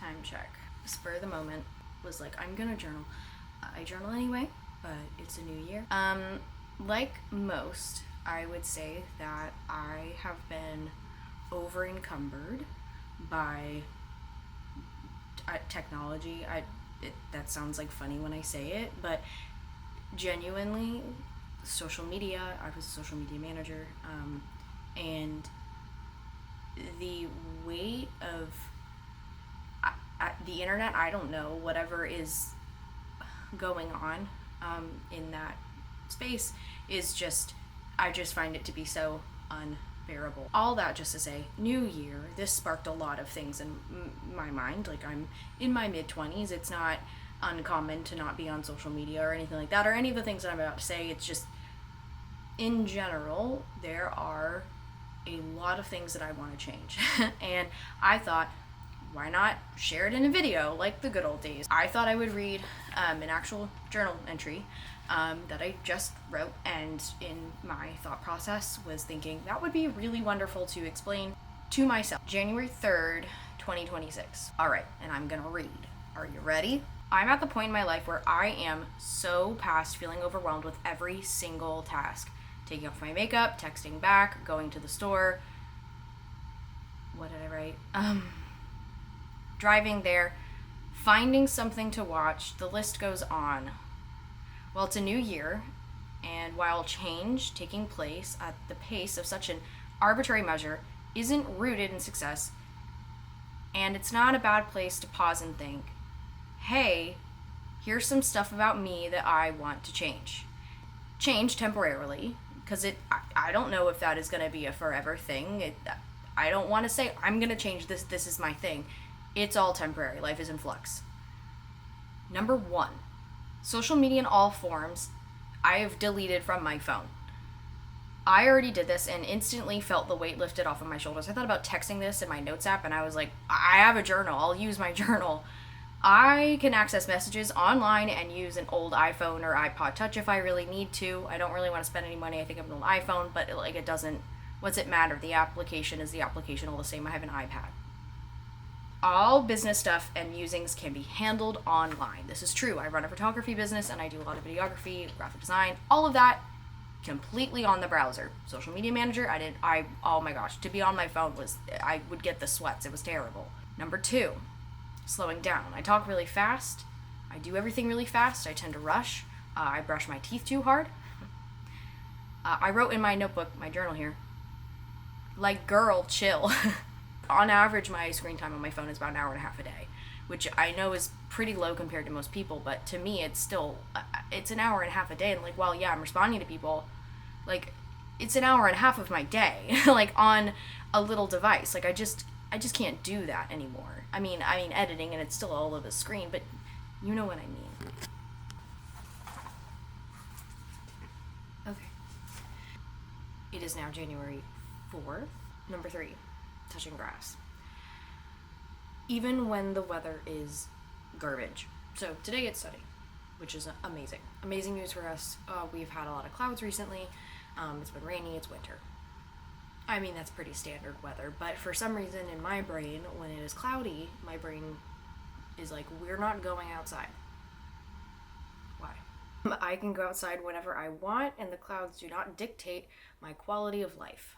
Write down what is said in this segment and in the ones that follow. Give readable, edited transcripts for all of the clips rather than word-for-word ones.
Time check. Spur of the moment was like, I'm gonna journal. I journal anyway, but it's a new year. Like most, I would say that I have been over encumbered by technology. That sounds like funny when I say it, but genuinely, social media. I was a social media manager, and the weight of the internet, I don't know, whatever is going on in that space is just, I just find it to be so unbearable. All that just to say, new year, this sparked a lot of things in my mind. Like, I'm in my mid-20s. It's not uncommon to not be on social media or anything like that, or any of the things that I'm about to say. It's just, in general, there are a lot of things that I want to change. And I thought, why not share it in a video like the good old days? I thought I would read an actual journal entry that I just wrote, and in my thought process was thinking that would be really wonderful to explain to myself. January 3rd, 2026. All right, and I'm gonna read. Are you ready? I'm at the point in my life where I am so past feeling overwhelmed with every single task. Taking off my makeup, texting back, going to the store. What did I write? Driving there, finding something to watch. The list goes on. Well, it's a new year, and while change taking place at the pace of such an arbitrary measure isn't rooted in success, and it's not a bad place to pause and think, hey, here's some stuff about me that I want to change. Change temporarily, because I don't know if that is going to be a forever thing. I don't want to say, I'm going to change this, this is my thing. It's all temporary. Life is in flux. Number 1, social media in all forms, I have deleted from my phone. I already did this and instantly felt the weight lifted off of my shoulders. I thought about texting this in my notes app, and I was like, I have a journal. I'll use my journal. I can access messages online and use an old iPhone or iPod Touch if I really need to. I don't really want to spend any money. I think of an old iPhone, but it doesn't, what's it matter? The application is the application all the same. I have an iPad. All business stuff and musings can be handled online. This is true. I run a photography business and I do a lot of videography, graphic design, all of that completely on the browser. Social media manager, oh my gosh, to be on my phone I would get the sweats. It was terrible. Number 2, slowing down. I talk really fast. I do everything really fast. I tend to rush. I brush my teeth too hard. I wrote in my notebook, my journal here, like, girl, chill. On average, my screen time on my phone is about an hour and a half a day, which I know is pretty low compared to most people, but to me, it's still, it's an hour and a half a day, and like, while, yeah, I'm responding to people, like, it's an hour and a half of my day, like, on a little device. Like, I just can't do that anymore. I mean, editing, and it's still all over the screen, but you know what I mean. Okay. It is now January 4th. Number 3. Touching grass. Even when the weather is garbage. So today it's sunny, which is amazing. Amazing news for us. We've had a lot of clouds recently. It's been rainy, it's winter. I mean, that's pretty standard weather, but for some reason in my brain, when it is cloudy, my brain is like, we're not going outside. Why? I can go outside whenever I want, and the clouds do not dictate my quality of life.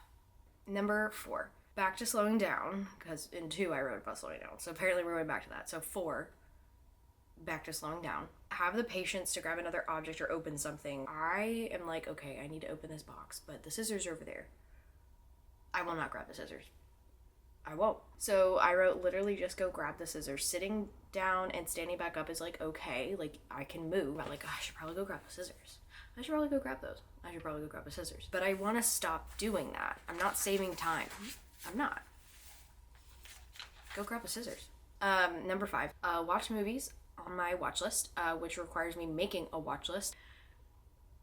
Number 4. Back to slowing down, because in 2 I wrote about slowing down, so apparently we're going back to that. So 4, back to slowing down. Have the patience to grab another object or open something. I am like, okay, I need to open this box, but the scissors are over there. I will not grab the scissors. I won't. So I wrote, literally just go grab the scissors. Sitting down and standing back up is like, okay, like, I can move. I'm like, oh, I should probably go grab the scissors. I should probably go grab those. I should probably go grab the scissors. But I want to stop doing that. I'm not saving time. I'm not. Go grab the scissors. Number 5, watch movies on my watch list, which requires me making a watch list.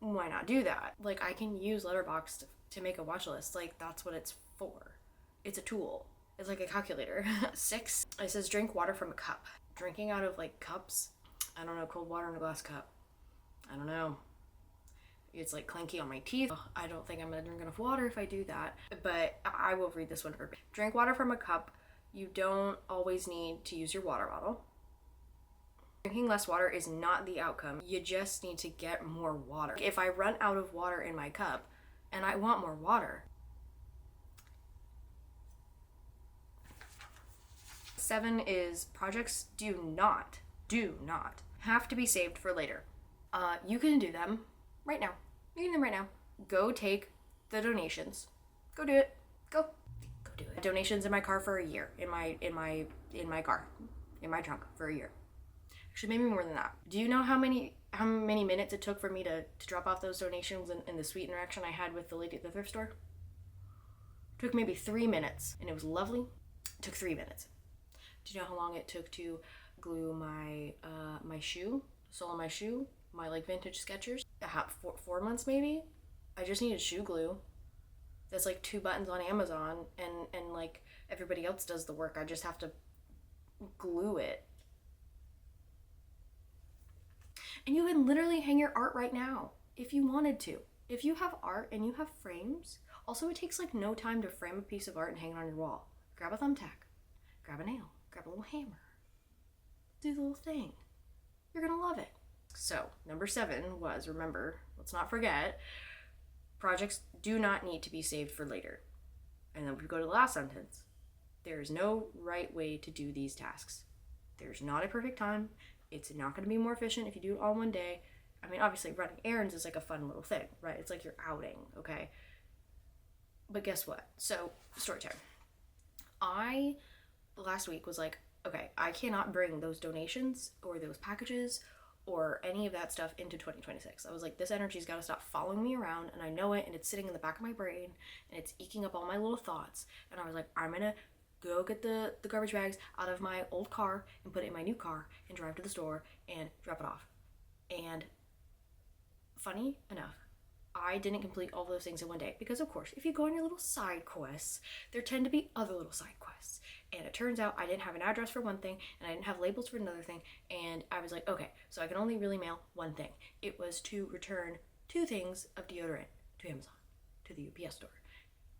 Why not do that? Like, I can use Letterboxd to make a watch list. Like, that's what it's for. It's a tool. It's like a calculator. 6, it says drink water from a cup. Drinking out of, like, cups. I don't know, cold water in a glass cup. I don't know. It's like clanky on my teeth. I don't think I'm gonna drink enough water if I do that, but I will read this one for me. Drink water from a cup You don't always need to use your water bottle. Drinking less water is not the outcome. You just need to get more water. If I run out of water in my cup and I want more water. 7 is projects do not have to be saved for later. You can do them right now. You can do them right now. Go take the donations. Go do it. Go do it. Donations in my car for a year. In my car. In my trunk for a year. Actually, maybe more than that. Do you know how many minutes it took for me to drop off those donations and the sweet interaction I had with the lady at the thrift store? It took maybe 3 minutes, and it was lovely. It took 3 minutes. Do you know how long it took to glue my my shoe, the sole of my shoe, my like vintage Skechers? 4 months maybe. I just needed shoe glue. That's like 2 buttons on Amazon, and like everybody else does the work. I just have to glue it. And you can literally hang your art right now if you wanted to. If you have art and you have frames, also it takes like no time to frame a piece of art and hang it on your wall. Grab a thumbtack, grab a nail, grab a little hammer, do the little thing. You're gonna love it. So, number 7 was, remember, let's not forget, projects do not need to be saved for later. And then we go to the last sentence. There is no right way to do these tasks. There's not a perfect time. It's not going to be more efficient if you do it all in one day. I mean, obviously, running errands is like a fun little thing, right? It's like you're outing, okay? But guess what? So, story time. I, last week, was like, okay, I cannot bring those donations or those packages or any of that stuff into 2026. I was like, this energy's got to stop following me around, and I know it, and it's sitting in the back of my brain, and it's eking up all my little thoughts. And I was like, I'm going to go get the garbage bags out of my old car and put it in my new car and drive to the store and drop it off. And funny enough, I didn't complete all those things in one day because, of course, if you go on your little side quests, there tend to be other little side quests. And it turns out I didn't have an address for one thing and I didn't have labels for another thing. And I was like, okay, so I can only really mail one thing. It was to return 2 things of deodorant to Amazon, to the UPS store.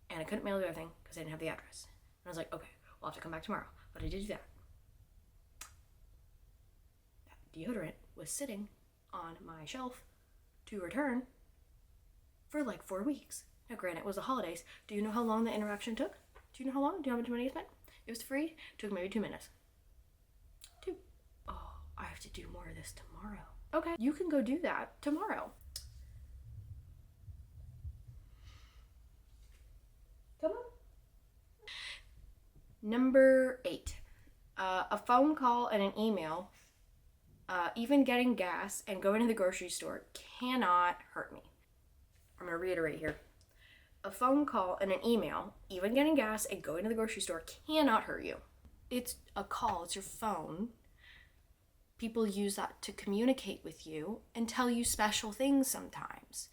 And I couldn't mail the other thing because I didn't have the address. And I was like, okay, we'll have to come back tomorrow. But I did do that. That deodorant was sitting on my shelf to return for like 4 weeks. Now, granted, it was the holidays. Do you know how long the interaction took? Do you know how long? Do you know how much money I spent? It was free. It took maybe 2 minutes. 2. Oh, I have to do more of this tomorrow. Okay, you can go do that tomorrow. Come on. Number 8. A phone call and an email, even getting gas and going to the grocery store cannot hurt me. I'm going to reiterate here. A phone call and an email, even getting gas and going to the grocery store cannot hurt you. It's a call, it's your phone. People use that to communicate with you and tell you special things sometimes.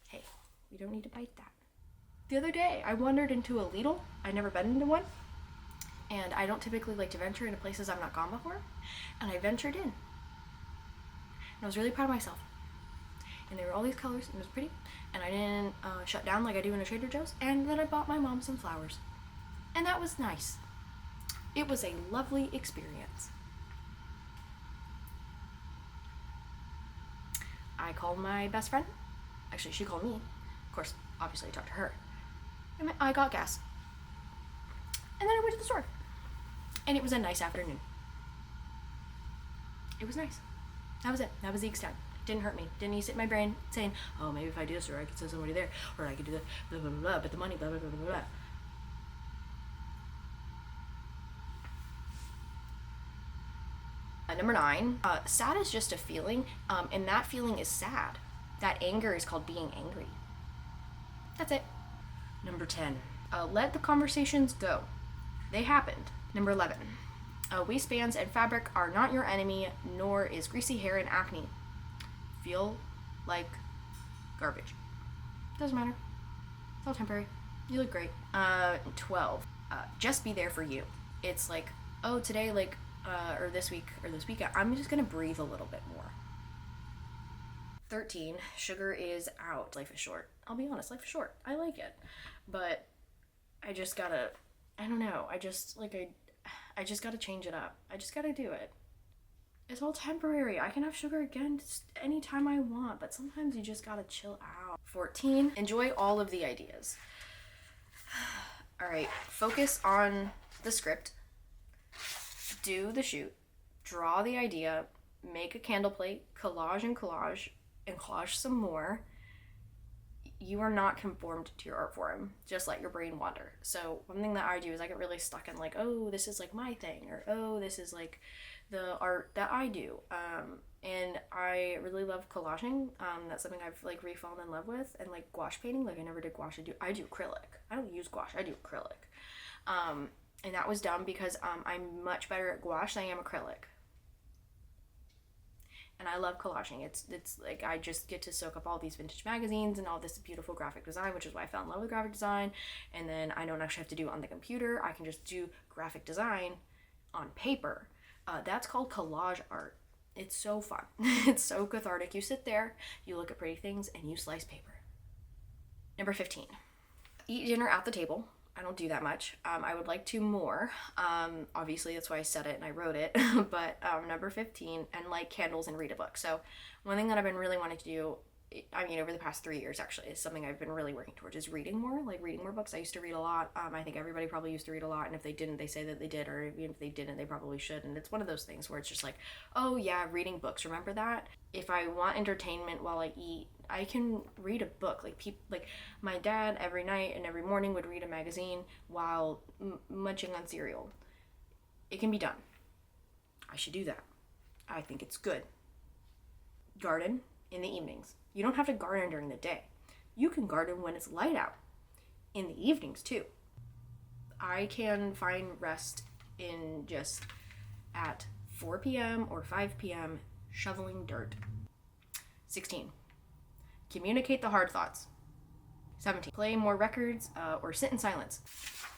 Hey, we don't need to bite that. The other day, I wandered into a Lidl. I'd never been into one. And I don't typically like to venture into places I've not gone before. And I ventured in. And I was really proud of myself. And there were all these colors, and it was pretty. And I didn't shut down like I do in a Trader Joe's. And then I bought my mom some flowers. And that was nice. It was a lovely experience. I called my best friend. Actually, she called me. Of course, obviously I talked to her. And I got gas. And then I went to the store. And it was a nice afternoon. It was nice. That was it. That was the extent. Didn't hurt me. Didn't eat my brain saying, oh, maybe if I do this, or I could send somebody there, or I could do the blah, blah, blah, blah, but the money, blah, blah, blah, blah, blah. Number 9, sad is just a feeling, and that feeling is sad. That anger is called being angry. That's it. Number 10, let the conversations go. They happened. Number 11, waistbands and fabric are not your enemy, nor is greasy hair and acne. Feel like garbage. Doesn't matter. It's all temporary. You look great. 12, just be there for you. It's like, oh, today, like, or this week, or this weekend, I'm just gonna breathe a little bit more. 13, sugar is out. Life is short. I'll be honest, life is short. I like it. But I just gotta, I don't know, I just, like, I just gotta change it up. I just gotta do it. It's all temporary. I can have sugar again anytime I want, but sometimes you just gotta chill out. 14, enjoy all of the ideas. All right, focus on the script, do the shoot, draw the idea, make a candle plate, collage and collage some more. You are not conformed to your art form. Just let your brain wander. So one thing that I do is I get really stuck in like, oh, this is like my thing, or oh, this is like the art that I do. And I really love collaging. That's something I've like re-fallen in love with. And like gouache painting, like I never did gouache. I do acrylic. I don't use gouache. I do acrylic. And that was dumb because I'm much better at gouache than I am acrylic. And I love collaging. It's like I just get to soak up all these vintage magazines and all this beautiful graphic design, which is why I fell in love with graphic design. And then I don't actually have to do it on the computer. I can just do graphic design on paper. That's called collage art. It's so fun. It's so cathartic. You sit there, you look at pretty things, and you slice paper. Number 15, eat dinner at the table. I don't do that much. I would like to more. Obviously, that's why I said it and I wrote it. But number 15, and light candles and read a book. So one thing that I've been really wanting to do, I mean, over the past 3 years, actually, is something I've been really working towards, is reading more books. I used to read a lot. I think everybody probably used to read a lot. And if they didn't, they say that they did. Or even if they didn't, they probably should. And it's one of those things where it's just like, oh yeah, reading books. Remember that? If I want entertainment while I eat, I can read a book. Like my dad every night and every morning would read a magazine while munching on cereal. It can be done. I should do that. I think it's good. Garden in the evenings. You don't have to garden during the day. You can garden when it's light out. In the evenings too. I can find rest in just at 4 p.m. or 5 p.m. shoveling dirt. 16. Communicate the hard thoughts. 17. Play more records or sit in silence.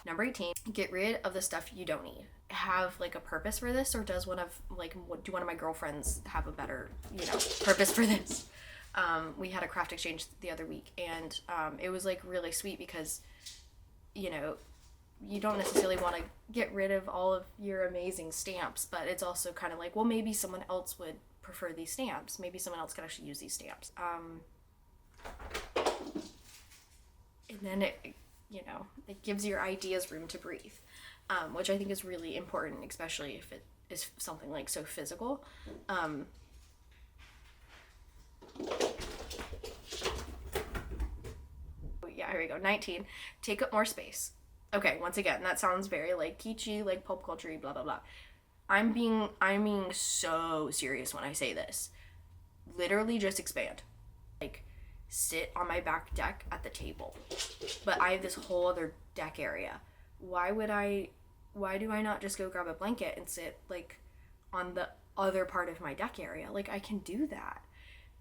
Number 18. Get rid of the stuff you don't need. Have like a purpose for this, or do one of my girlfriends have a better, purpose for this? We had a craft exchange the other week, and it was like really sweet because, you don't necessarily want to get rid of all of your amazing stamps, but it's also kind of like, well, maybe someone else would prefer these stamps. Maybe someone else could actually use these stamps. And then it gives your ideas room to breathe, which I think is really important, especially if it is something like so physical. Yeah, here we go. 19. Take up more space. Okay, once again, that sounds very like kitschy, like pop culture-y, blah blah blah. I'm being so serious when I say this. Literally just expand. Like, sit on my back deck at the table. But I have this whole other deck area. Why do I not just go grab a blanket and sit like on the other part of my deck area? Like, I can do that.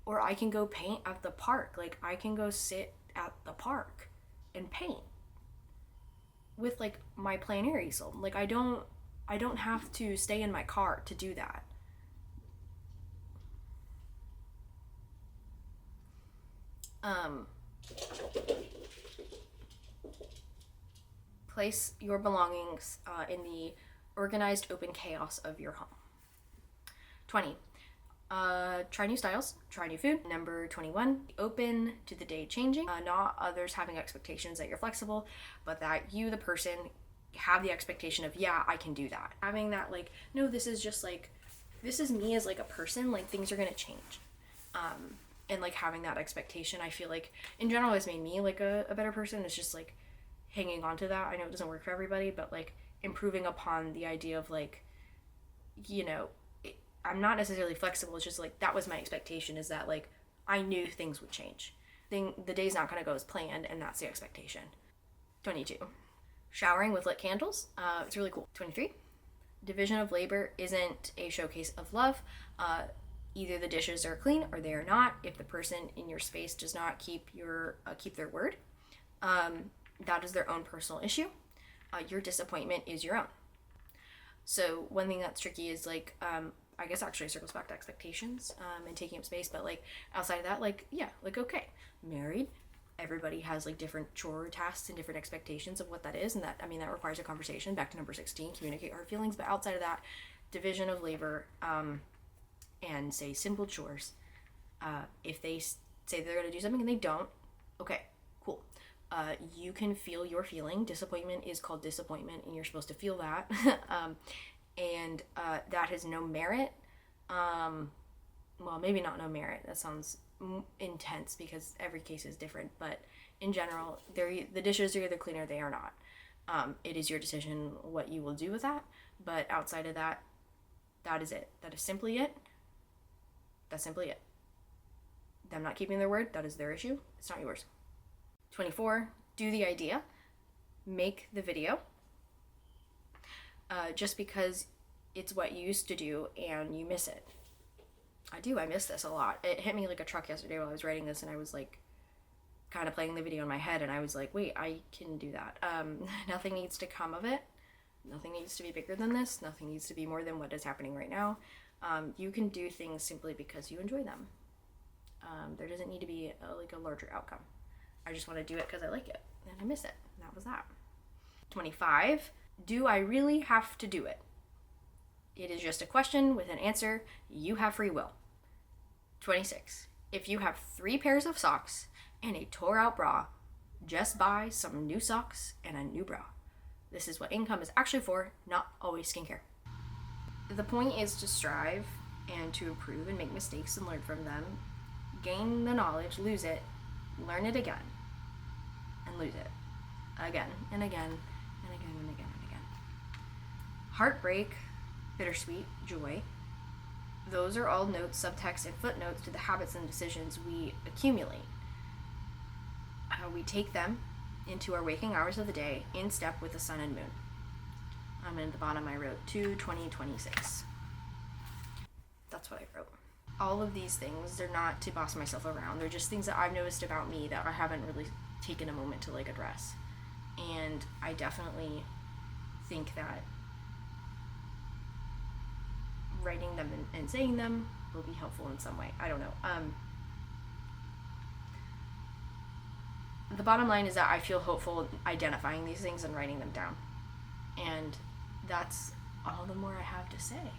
Or I can go paint at the park. Like, I can go sit at the park and paint with like my plein air easel. Like, I don't have to stay in my car to do that. Place your belongings in the organized open chaos of your home. 20. Try new styles, try new food. Number 21, open to the day changing. Not others having expectations that you're flexible, but that you, the person, have the expectation of, yeah, I can do that. Having that, like, no, this is just like, this is me as like a person, like things are gonna change. And like having that expectation, I feel like in general has made me like a better person. It's just like hanging on to that. I know it doesn't work for everybody, but like improving upon the idea of like, I'm not necessarily flexible. It's just like, that was my expectation, is that like I knew things would change. The day's not going to go as planned, and that's the expectation. 22. Showering with lit candles. It's really cool. 23. Division of labor isn't a showcase of love. Either the dishes are clean or they are not. If the person in your space does not keep their word, that is their own personal issue. Your disappointment is your own. So one thing that's tricky is like, I guess actually circles back to expectations and taking up space, but like outside of that, like, yeah, like, okay, married, everybody has like different chore tasks and different expectations of what that is, and that, I mean, that requires a conversation. Back to number 16, communicate hard feelings. But outside of that, division of labor, and say simple chores. If they say they're going to do something and they don't, okay, cool. You can feel your feeling. Disappointment is called disappointment, and you're supposed to feel that. And that has no merit. Well, maybe not no merit. That sounds intense because every case is different. But in general, the dishes are either clean or they are not. It is your decision what you will do with that. But outside of that, that is it. That is simply it. That's simply it. Them not keeping their word, that is their issue. It's not yours. 24, do the idea. Make the video. Just because it's what you used to do and you miss it. I miss this a lot. It hit me like a truck yesterday while I was writing this, and I was like kind of playing the video in my head, and I was like, wait, I can do that. Nothing needs to come of it. Nothing needs to be bigger than this. Nothing needs to be more than what is happening right now. You can do things simply because you enjoy them. There doesn't need to be a larger outcome. I just want to do it because I like it and I miss it. And that was that. 25, do I really have to do it? It is just a question with an answer. You have free will. 26, if you have 3 pairs of socks and a tore out bra, just buy some new socks and a new bra. This is what income is actually for, not always skincare. The point is to strive and to improve and make mistakes and learn from them. Gain the knowledge, lose it, learn it again, and lose it again and again and again and again and again. Heartbreak, bittersweet, joy. Those are all notes, subtext, and footnotes to the habits and decisions we accumulate. We take them into our waking hours of the day in step with the sun and moon. And at the bottom I wrote 2/20/26. That's what I wrote. All of these things, they're not to boss myself around. They're just things that I've noticed about me that I haven't really taken a moment to like address. And I definitely think that writing them and saying them will be helpful in some way. I don't know. The bottom line is that I feel hopeful identifying these things and writing them down. And that's all the more I have to say.